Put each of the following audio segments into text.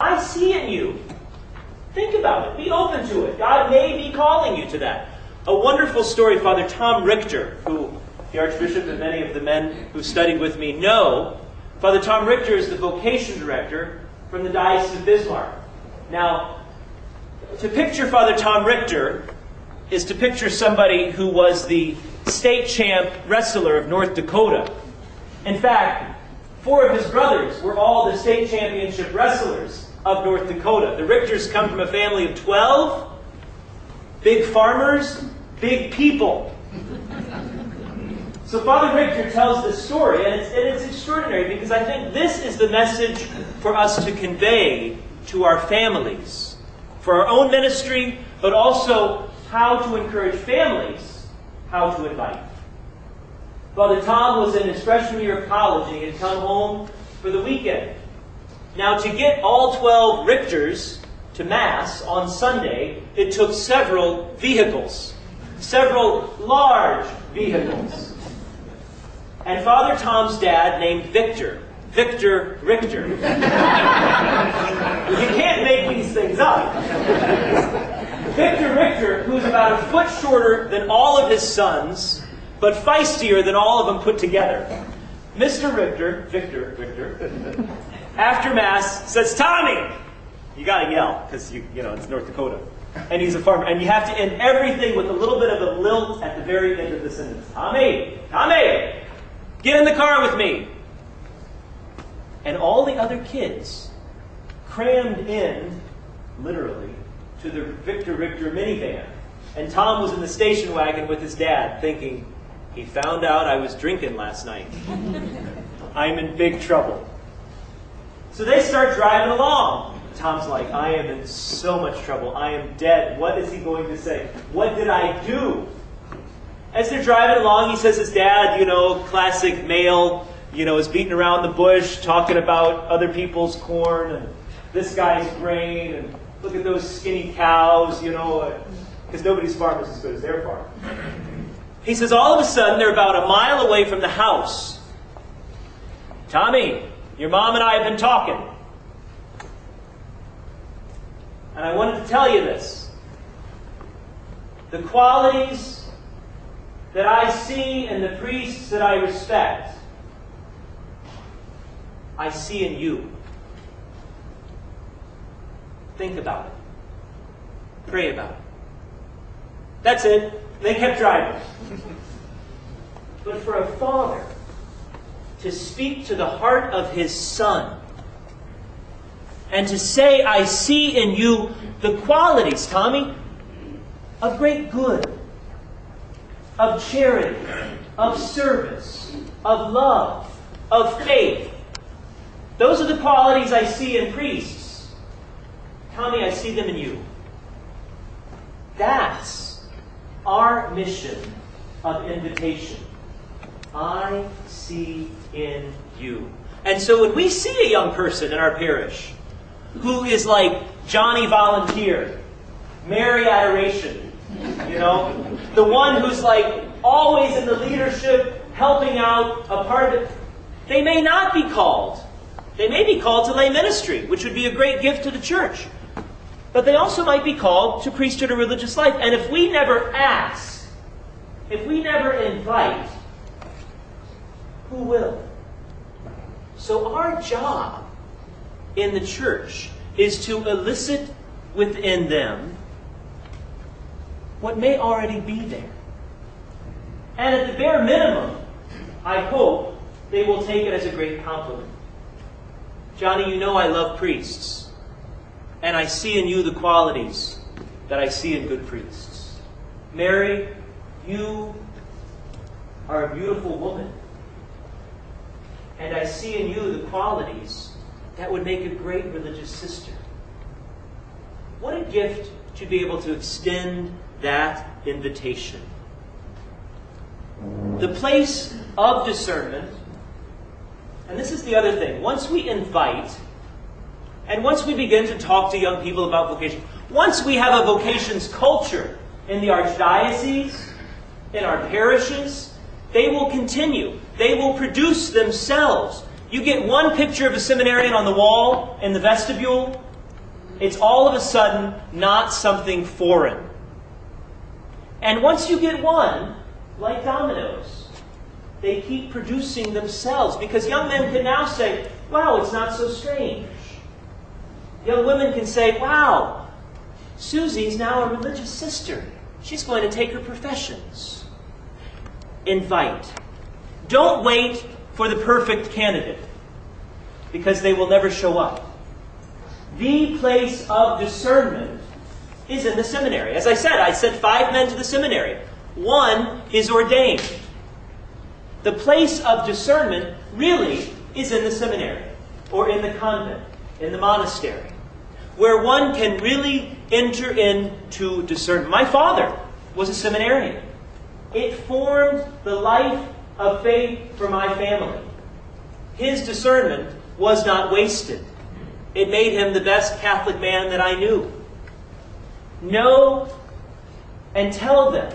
I see in you. Think about it. Be open to it. God may be calling you to that. A wonderful story, Father Tom Richter, who the Archbishop and many of the men who studied with me know. Father Tom Richter is the vocation director from the Diocese of Bismarck. Now, to picture Father Tom Richter is to picture somebody who was the state champ wrestler of North Dakota. In fact, 4 of his brothers were all the state championship wrestlers of North Dakota. The Richters come from a family of 12, big farmers, big people. So Father Richter tells this story, and it's extraordinary because I think this is the message for us to convey to our families, for our own ministry, but also how to encourage families, how to invite. Father Tom was in his freshman year of college and he had come home for the weekend. Now, to get all 12 Richters to Mass on Sunday, it took several vehicles, several large vehicles. And Father Tom's dad, named Victor Richter. You can't make these things up. Victor Richter, who's about a foot shorter than all of his sons, but feistier than all of them put together. Victor Richter, after Mass, says, "Tommy!" You gotta yell, because it's North Dakota. And he's a farmer. And you have to end everything with a little bit of a lilt at the very end of the sentence. Tommy! Get in the car with me! And all the other kids crammed in, literally, to the Victor Richter minivan. And Tom was in the station wagon with his dad, thinking, he found out I was drinking last night. I'm in big trouble. So they start driving along. Tom's like, I am in so much trouble. I am dead. What is he going to say? What did I do? As they're driving along, he says his dad, classic male, is beating around the bush, talking about other people's corn and this guy's grain, and look at those skinny cows, because nobody's farm is as good as their farm. He says all of a sudden they're about a mile away from the house. Tommy, your mom and I have been talking. And I wanted to tell you this. The qualities that I see in the priests that I respect, I see in you. Think about it. Pray about it. That's it. They kept driving. But for a father to speak to the heart of his son and to say, I see in you the qualities, Tommy, of great good, of charity, of service, of love, of faith. Those are the qualities I see in priests. Tommy, I see them in you. That's our mission of invitation. I see in you. And so when we see a young person in our parish who is like Johnny Volunteer, Mary Adoration, the one who's like always in the leadership, helping out, a part of it, they may not be called. They may be called to lay ministry, which would be a great gift to the church. But they also might be called to priesthood or religious life. And if we never ask, if we never invite, who will? So our job in the church is to elicit within them what may already be there. And at the bare minimum, I hope they will take it as a great compliment. Johnny, I love priests. And I see in you the qualities that I see in good priests. Mary, you are a beautiful woman. And I see in you the qualities that would make a great religious sister. What a gift to be able to extend that invitation. The place of discernment, and this is the other thing, once we invite, and once we begin to talk to young people about vocation, once we have a vocations culture in the archdiocese, in our parishes, they will continue. They will produce themselves. You get one picture of a seminarian on the wall in the vestibule, It's all of a sudden not something foreign. And once you get one, like dominoes, they keep producing themselves, because young men can now say, wow, it's not so strange. Young women can say, wow, Susie's now a religious sister. She's going to take her professions. Invite. Don't wait for the perfect candidate, because they will never show up. The place of discernment is in the seminary. As I sent 5 men to the seminary. 1 is ordained. The place of discernment really is in the seminary, or in the convent, in the monastery, where one can really enter into discernment. My father was a seminarian. It formed the life of faith for my family. His discernment was not wasted. It made him the best Catholic man that I knew. Know and tell them,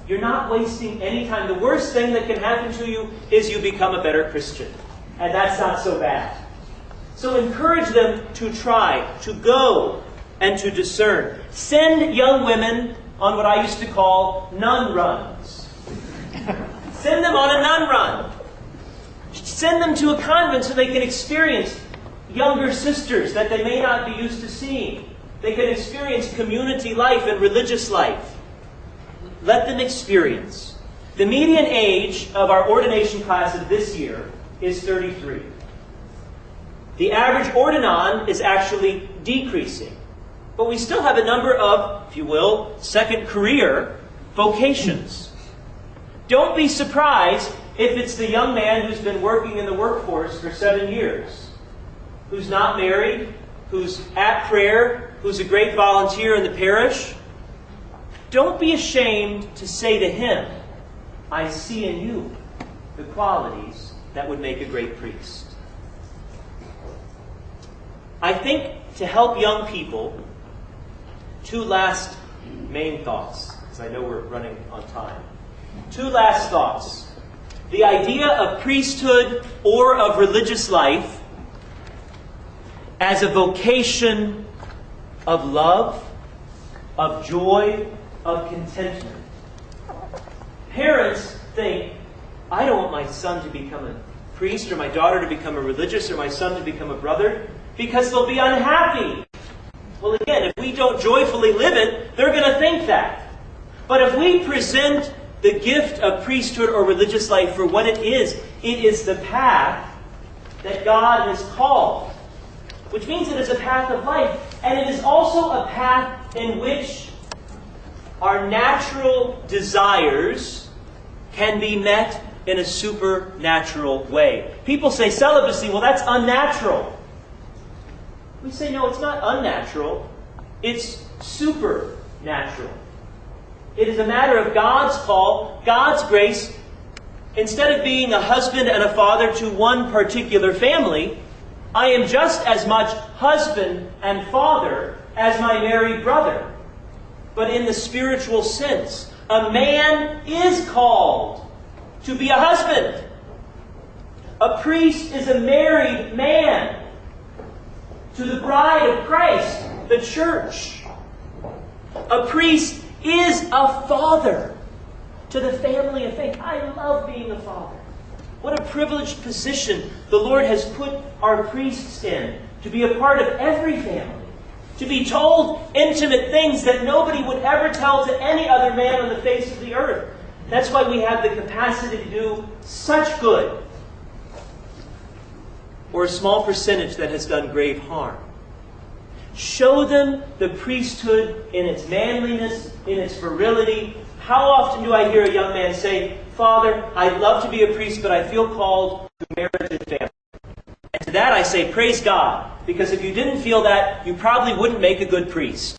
you're not wasting any time. The worst thing that can happen to you is you become a better Christian. And that's not so bad. So encourage them to try, to go, and to discern. Send young women on what I used to call nun runs. Send them on a nun run. Send them to a convent so they can experience younger sisters that they may not be used to seeing. They can experience community life and religious life. Let them experience. The median age of our ordination class of this year is 33. The average ordinan is actually decreasing. But we still have a number of, if you will, second career vocations. Don't be surprised if it's the young man who's been working in the workforce for 7 years, who's not married, who's at prayer, who's a great volunteer in the parish. Don't be ashamed to say to him, I see in you the qualities that would make a great priest. I think to help young people, 2 last main thoughts, because I know we're running on time. 2 last thoughts. The idea of priesthood or of religious life as a vocation of love, of joy, of contentment. Parents think, I don't want my son to become a priest or my daughter to become a religious or my son to become a brother because they'll be unhappy. Well, again, if we don't joyfully live it, they're going to think that. But if we present the gift of priesthood or religious life for what it is the path that God has called, which means it is a path of life. And it is also a path in which our natural desires can be met in a supernatural way. People say celibacy, well, that's unnatural. We say, no, it's not unnatural. It's supernatural. It is a matter of God's call, God's grace. Instead of being a husband and a father to one particular family, I am just as much husband and father as my married brother. But in the spiritual sense, a man is called to be a husband. A priest is a married man to the bride of Christ, the church. A priest is a father to the family of faith. I love being a father. What a privileged position the Lord has put our priests in, to be a part of every family, to be told intimate things that nobody would ever tell to any other man on the face of the earth. That's why we have the capacity to do such good, or a small percentage that has done grave harm. Show them the priesthood in its manliness, in its virility. How often do I hear a young man say, Father, I'd love to be a priest, but I feel called to marriage and family. And to that I say, praise God, because if you didn't feel that, you probably wouldn't make a good priest.